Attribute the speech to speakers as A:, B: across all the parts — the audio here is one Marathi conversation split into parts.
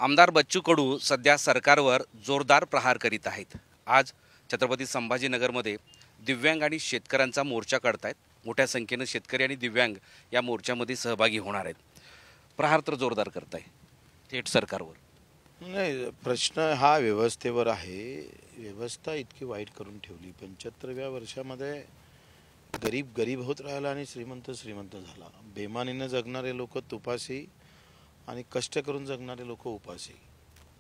A: आमदार बच्चू कडू सध्या सरकारवर जोरदार प्रहार करीत आहेत। आज छत्रपती संभाजीनगरमध्ये दिव्यांग आणि शेतकऱ्यांचा मोर्चा काढतायत। मोठ्या संख्येने शेतकरी आणि दिव्यांग या मोर्चामध्ये सहभागी होणार आहेत। प्रहार तर जोरदार करताय थेट सरकारवर।
B: नाही, प्रश्न हा व्यवस्थेवर आहे। व्यवस्था इतकी वाईट करून ठेवली। 75व्या वर्षामध्ये गरीब गरीब होत राहिला आणि श्रीमंत श्रीमंत झाला। बेमानीने जगणारे लोक तुपासी आणि कष्ट करून जगणारे लोक उपासी।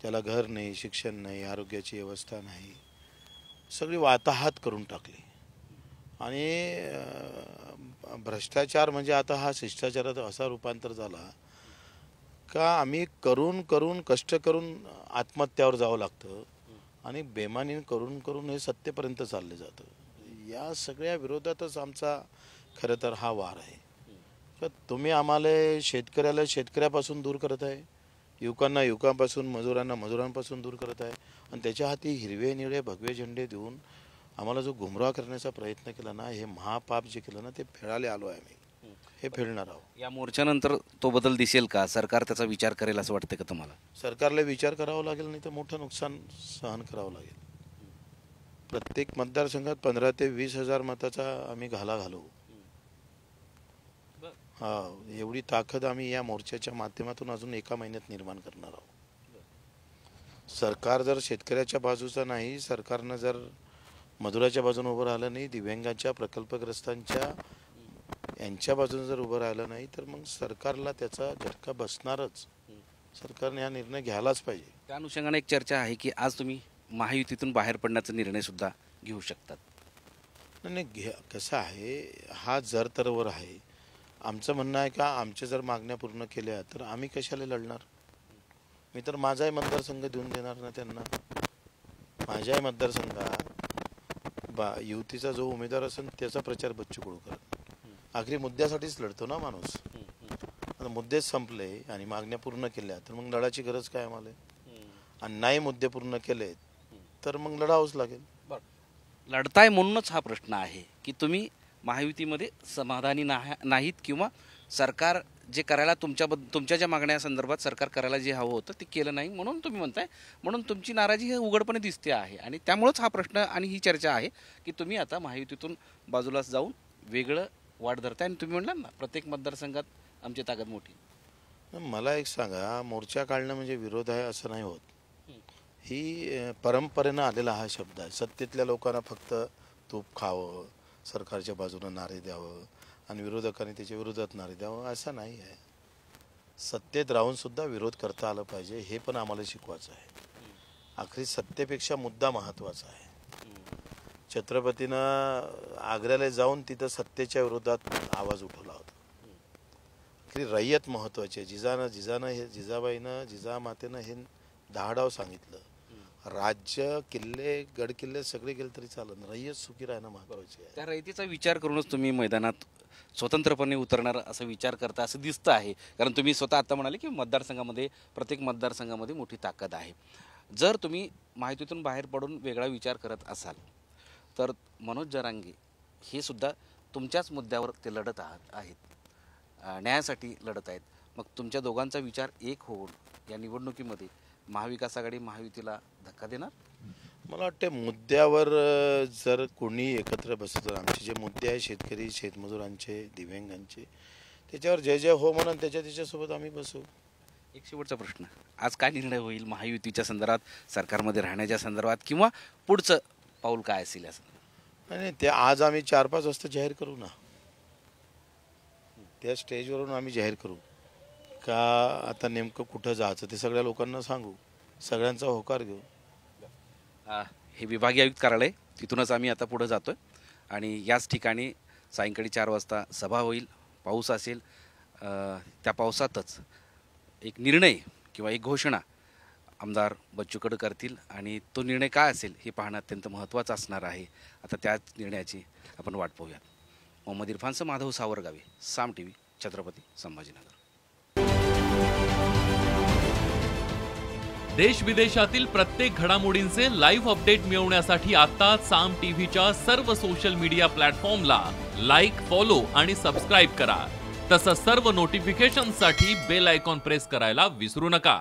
B: त्याला घर नाही, शिक्षण नाही, आरोग्याची व्यवस्था नाही, सगळी वाताहत करून टाकली। आणि भ्रष्टाचार म्हणजे आता हा शिष्टाचारात असा रूपांतर झाला का आम्ही करून करून कष्ट करून आत्महत्यावर जावं लागतं आणि बेमानी करून करून हे सत्तेपर्यंत चालले जातं। या सगळ्या विरोधातच आमचा खरं तर हा वार आहे। तर तुम्ही आम्हाला शेतकऱ्याला शेतकऱ्यापासून दूर करत आहे, युवकांना युवकांपासून, मजुरांना मजुरांपासून दूर करत आहे आणि त्याच्या हाती हिरवे निळे भगवे झेंडे देऊन आम्हाला जो गुमराह करण्याचा प्रयत्न केला ना, हे महापाप जे केलं ना ते फेडायला आलो आहे आम्ही, हे फेडणार आहोत।
A: या मोर्चानंतर तो बदल दिसेल का? सरकार त्याचा विचार करेल असं वाटतं का तुम्हाला?
B: सरकारला विचार करावा लागेल, नाही तर मोठं नुकसान सहन करावं लागेल। प्रत्येक मतदारसंघात 15 ते 20 हजार मताचा आम्ही घाला घालू। एवढी ताकद आम्ही या मोर्चाच्या माध्यमातून अजून एका महिन्यात निर्माण करणार आहोत। सरकार जर शेतकऱ्याच्या बाजूचा नाही, सरकारनं जर मजुराच्या बाजूने उभं राहिलं नाही, दिव्यांगांच्या प्रकल्पग्रस्तांच्या यांच्या बाजूने जर उभं राहिलं नाही, तर मग सरकारला त्याचा झटका बसणारच। सरकारने हा निर्णय घ्यायलाच पाहिजे।
A: त्या अनुषंगाने एक चर्चा आहे की आज तुम्ही महायुतीतून बाहेर पडण्याचा निर्णय सुद्धा घेऊ शकतात।
B: नाही, कसं आहे, हा जर तरवर आहे। आमचं म्हणणं आहे का आमच्या जर मागण्या पूर्ण केल्या तर आम्ही कशाला लढणार? मी तर माझाही मतदारसंघ देऊन देणार ना त्यांना। माझ्याही मतदारसंघात युतीचा जो उमेदवार असेल त्याचा प्रचार बच्चू कडू करत। आखरी मुद्द्यासाठीच लढतो ना माणूस। आता मुद्देच संपले आणि मागण्या पूर्ण केल्या तर मग लढायची गरज काय आम्हाला? आणि नाही मुद्दे पूर्ण केले तर मग लढावंच लागेल।
A: लढताय म्हणूनच हा प्रश्न आहे की तुम्ही महायुतीमध्ये समाधानी नाहीत किंवा सरकार जे करायला तुमच्या ज्या मागण्या संदर्भात सरकार करायला जे हवं होतं ते केलं नाही म्हणून तुम्ही म्हणताय, म्हणून तुमची नाराजी हे उघडपणे दिसते आहे। आणि त्यामुळेच हा प्रश्न आणि ही चर्चा आहे की तुम्ही आता महायुतीतून बाजूला जाऊन वेगळं वाट धरताय आणि तुम्ही म्हणला ना प्रत्येक मतदारसंघात आमची ताकद मोठी।
B: मला एक सांगा, मोर्चा काढणं म्हणजे विरोध आहे असं नाही होत। ही परंपरेनं आलेला हा शब्द आहे। सत्तेतल्या लोकांना फक्त तूप खावं, सरकारच्या बाजूने नारे द्यावं आणि विरोधकांनी त्याच्या विरोधात नारे द्यावं असं नाही आहे। सत्तेत राहून सुद्धा विरोध करता आलं पाहिजे, हे पण आम्हाला शिकवायचं आहे। आखरी सत्तेपेक्षा मुद्दा महत्त्वाचा आहे। छत्रपतीनं आग्र्याला जाऊन तिथं सत्तेच्या विरोधात आवाज उठवला होता। आखरी रय्यत महत्त्वाची आहे। जिजाबाईनं जिजामातेनं हे धाडाव सांगितलं, राज्य किल्ले गड किल्ले सगळे गेले तरी चालेल, रय्यत सुखी राहणं महत्त्वाचे आहे।
A: त्या रयतेचा विचार करूनच तुम्ही मैदानात स्वतंत्रपणे उतरणार असं विचार करता असं दिसतं आहे। कारण तुम्ही स्वतः आता म्हणाले की मतदारसंघामध्ये प्रत्येक मतदारसंघामध्ये मोठी ताकद आहे। जर तुम्ही माहितीतून बाहेर पडून वेगळा विचार करत असाल तर मनोज जरांगे हे सुद्धा तुमच्याच मुद्द्यावर ते लढत आहेत, न्यायासाठी लढत आहेत। मग तुमच्या दोघांचा विचार एक होऊन या निवडणुकीमध्ये महाविकास आघाडी महायुतीला धक्का देणार?
B: मला वाटते मुद्द्यावर जर कोणी एकत्र बसत, आमचे जे मुद्दे आहे शेतकरी शेतमजुरांचे दिव्यांगांचे, त्याच्यावर जय जय हो म्हणून त्याच्यासोबत आम्ही बसू।
A: एक शेवटचा प्रश्न, आज काय निर्णय होईल महायुतीच्या संदर्भात, सरकारमध्ये राहण्याच्या संदर्भात किंवा पुढचं पाऊल काय असेल असं?
B: नाही, ते आज आम्ही 4-5 वाजता जाहीर करू ना, त्या स्टेजवरून आम्ही जाहीर करू का आता नेमकं कुठं जायचं ते सगळ्या लोकांना सांगू, सगळ्यांचा होकार घेऊ।
A: हे विभागीय आयुक्त कार्यालय, तिथूनच आम्ही आता पुढे जातोय आणि याच ठिकाणी सायंकाळी 4 वाजता सभा होईल। पाऊस असेल, त्या पावसातच एक निर्णय किंवा एक घोषणा आमदार बच्चू कडू करतील आणि तो निर्णय काय असेल हे पाहणं अत्यंत महत्त्वाचं असणार आहे। आता त्याच निर्णयाची आपण वाट पाहूया। मोहम्मद इरफानसह माधव सावरगावे, साम टीव्ही, छत्रपती संभाजीनगर।
C: देश विदेशातील प्रत्येक घडामोडींचे लाईव्ह अपडेट मिळवण्यासाठी आता साम टीव्हीच्या सर्व सोशल मीडिया प्लॅटफॉर्मला लाईक, फॉलो आणि सबस्क्राईब करा। तसंच सर्व नोटिफिकेशनसाठी बेल आयकॉन प्रेस करायला विसरू नका।